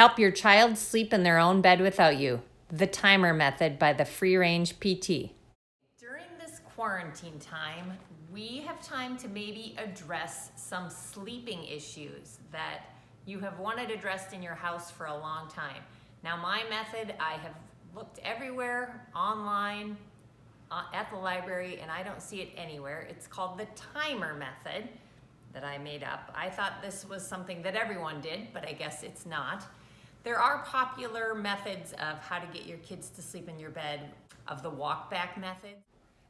Help your child sleep in their own bed without you. The Timer Method by the Free Range PT. During this quarantine time, we have time to maybe address some sleeping issues that you have wanted addressed in your house for a long time. Now, my method, I have looked everywhere, online, at the library, and I don't see it anywhere. It's called the Timer Method that I made up. I thought this was something that everyone did, but I guess it's not. There are popular methods of how to get your kids to sleep in your bed, of the walk back method.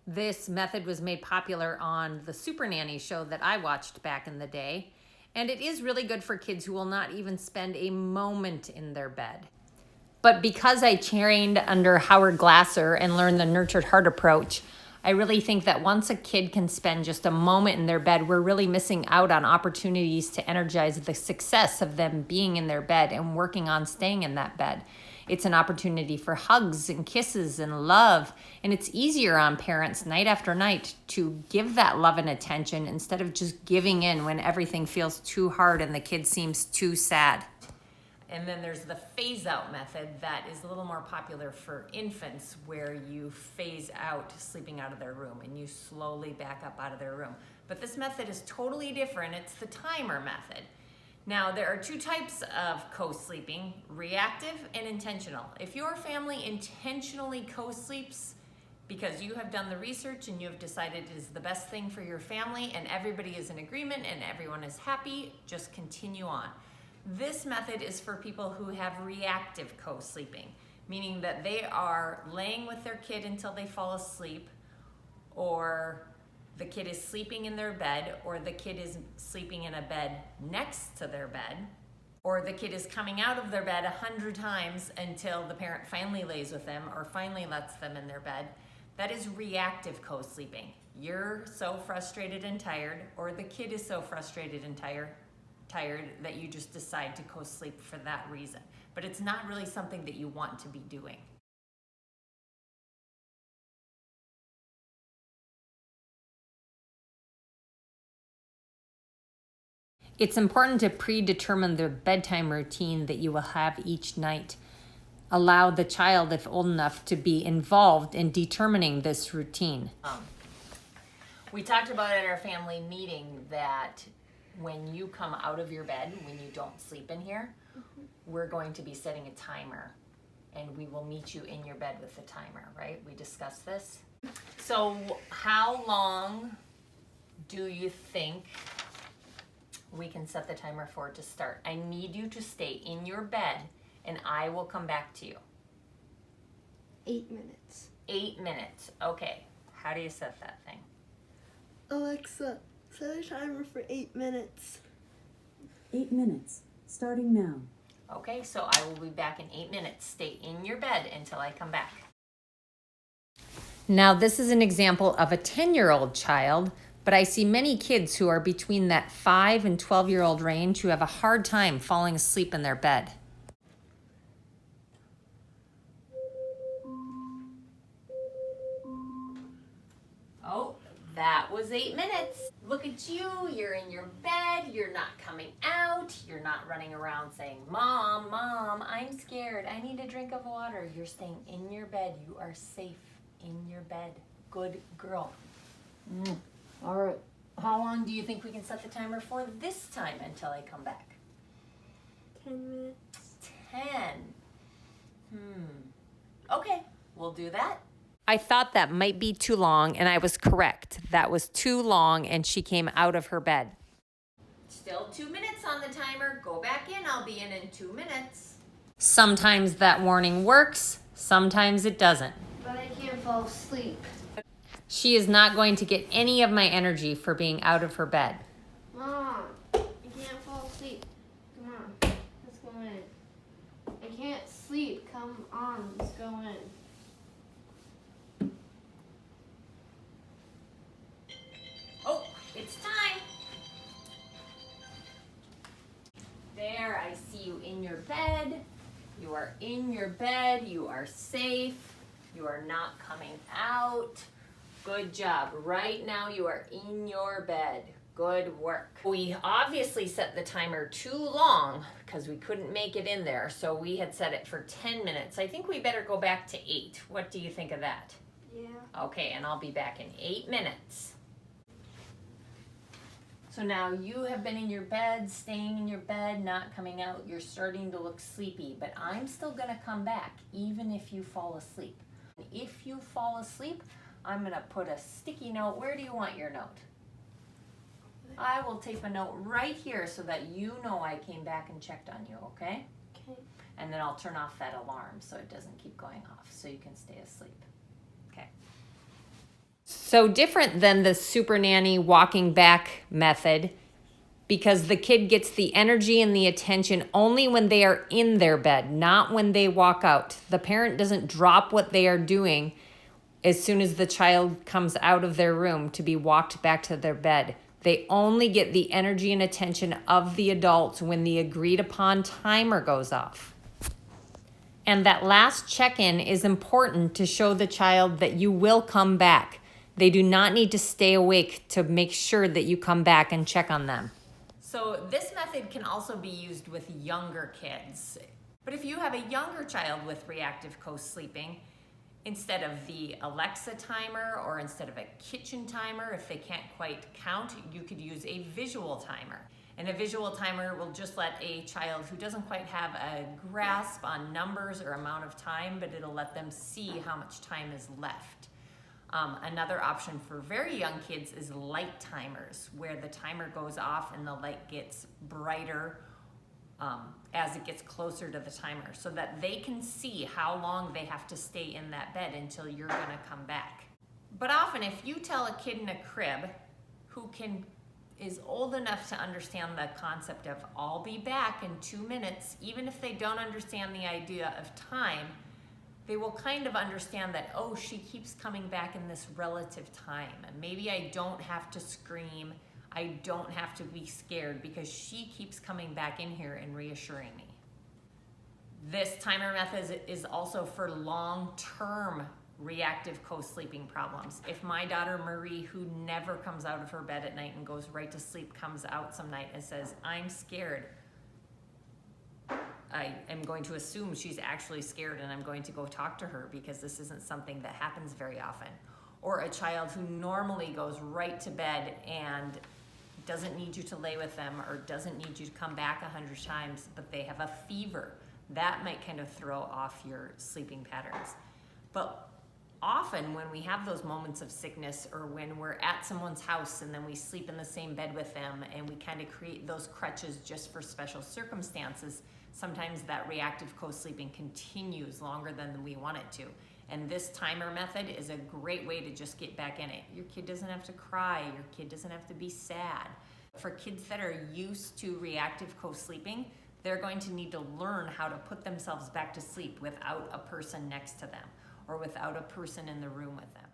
This method was made popular on the Super Nanny show that I watched back in the day, and it is really good for kids who will not even spend a moment in their bed. But because I trained under Howard Glasser and learned the Nurtured Heart approach, I really think that once a kid can spend just a moment in their bed, we're really missing out on opportunities to energize the success of them being in their bed and working on staying in that bed. It's an opportunity for hugs and kisses and love, and it's easier on parents night after night to give that love and attention instead of just giving in when everything feels too hard and the kid seems too sad. And then there's the phase out method that is a little more popular for infants, where you phase out sleeping out of their room and you slowly back up out of their room. But this method is totally different. It's the timer method. Now, there are two types of co-sleeping, reactive and intentional. If your family intentionally co-sleeps because you have done the research and you have decided it is the best thing for your family and everybody is in agreement and everyone is happy, just continue on. This method is for people who have reactive co-sleeping, meaning that they are laying with their kid until they fall asleep, or the kid is sleeping in their bed, or the kid is sleeping in a bed next to their bed, or the kid is coming out of their bed 100 times until the parent finally lays with them or finally lets them in their bed. That is reactive co-sleeping. You're so frustrated and tired, or the kid is so frustrated and tired that you just decide to co-sleep for that reason. But it's not really something that you want to be doing. It's important to predetermine the bedtime routine that you will have each night. Allow the child, if old enough, to be involved in determining this routine. We talked about at our family meeting that when you come out of your bed, when you don't sleep in here, we're going to be setting a timer and we will meet you in your bed with the timer, right? We discussed this. So how long do you think we can set the timer for it to start? I need you to stay in your bed and I will come back to you. 8 minutes. 8 minutes, okay. How do you set that thing? Alexa, set a timer for 8 minutes. 8 minutes, starting now. Okay, so I will be back in 8 minutes. Stay in your bed until I come back. Now, this is an example of a 10-year-old child, but I see many kids who are between that 5 and 12-year-old range who have a hard time falling asleep in their bed. Oh, that was 8 minutes. Look at you, you're in your bed, you're not coming out, you're not running around saying, Mom, Mom, I'm scared, I need a drink of water. You're staying in your bed, you are safe in your bed. Good girl. All right, how long do you think we can set the timer for this time until I come back? 10 minutes. 10. Okay, we'll do that. I thought that might be too long, and I was correct. That was too long, and she came out of her bed. Still 2 minutes on the timer. Go back in. I'll be in 2 minutes. Sometimes that warning works. Sometimes it doesn't. But I can't fall asleep. She is not going to get any of my energy for being out of her bed. Mom, I can't fall asleep. Come on, let's go in. I can't sleep. Come on, let's go in. Oh, it's time. There, I see you in your bed. You are in your bed. You are safe. You are not coming out. Good job. Right now you are in your bed. Good work. We obviously set the timer too long because we couldn't make it in there. So we had set it for 10 minutes. I think we better go back to 8. What do you think of that? Yeah. Okay, and I'll be back in 8 minutes. So now you have been in your bed, staying in your bed, not coming out. You're starting to look sleepy, but I'm still gonna come back even if you fall asleep. If you fall asleep, I'm gonna put a sticky note. Where do you want your note? I will tape a note right here so that you know I came back and checked on you, okay? Okay. And then I'll turn off that alarm so it doesn't keep going off so you can stay asleep. Okay. So different than the super nanny walking back method because the kid gets the energy and the attention only when they are in their bed, not when they walk out. The parent doesn't drop what they are doing as soon as the child comes out of their room to be walked back to their bed. They only get the energy and attention of the adults when the agreed upon timer goes off. And that last check-in is important to show the child that you will come back. They do not need to stay awake to make sure that you come back and check on them. So this method can also be used with younger kids. But if you have a younger child with reactive co-sleeping, instead of the Alexa timer or instead of a kitchen timer, if they can't quite count, you could use a visual timer. And a visual timer will just let a child who doesn't quite have a grasp on numbers or amount of time, but it'll let them see how much time is left. Another option for very young kids is light timers, where the timer goes off and the light gets brighter as it gets closer to the timer so that they can see how long they have to stay in that bed until you're gonna come back. But often if you tell a kid in a crib who is old enough to understand the concept of I'll be back in 2 minutes, even if they don't understand the idea of time, they will kind of understand that, oh, she keeps coming back in this relative time. And maybe I don't have to scream, I don't have to be scared because she keeps coming back in here and reassuring me. This timer method is also for long-term reactive co-sleeping problems. If my daughter Marie, who never comes out of her bed at night and goes right to sleep, comes out some night and says, I'm scared, I am going to assume she's actually scared and I'm going to go talk to her because this isn't something that happens very often. Or a child who normally goes right to bed and doesn't need you to lay with them or doesn't need you to come back 100 times, but they have a fever. That might kind of throw off your sleeping patterns. But often when we have those moments of sickness or when we're at someone's house and then we sleep in the same bed with them and we kind of create those crutches just for special circumstances, sometimes that reactive co-sleeping continues longer than we want it to. And this timer method is a great way to just get back in it. Your kid doesn't have to cry, your kid doesn't have to be sad. For kids that are used to reactive co-sleeping, they're going to need to learn how to put themselves back to sleep without a person next to them or without a person in the room with them.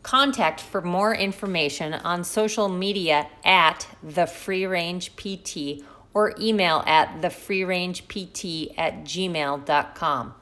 Contact for more information on social media at The Free Range PT or email at thefreerangept@gmail.com.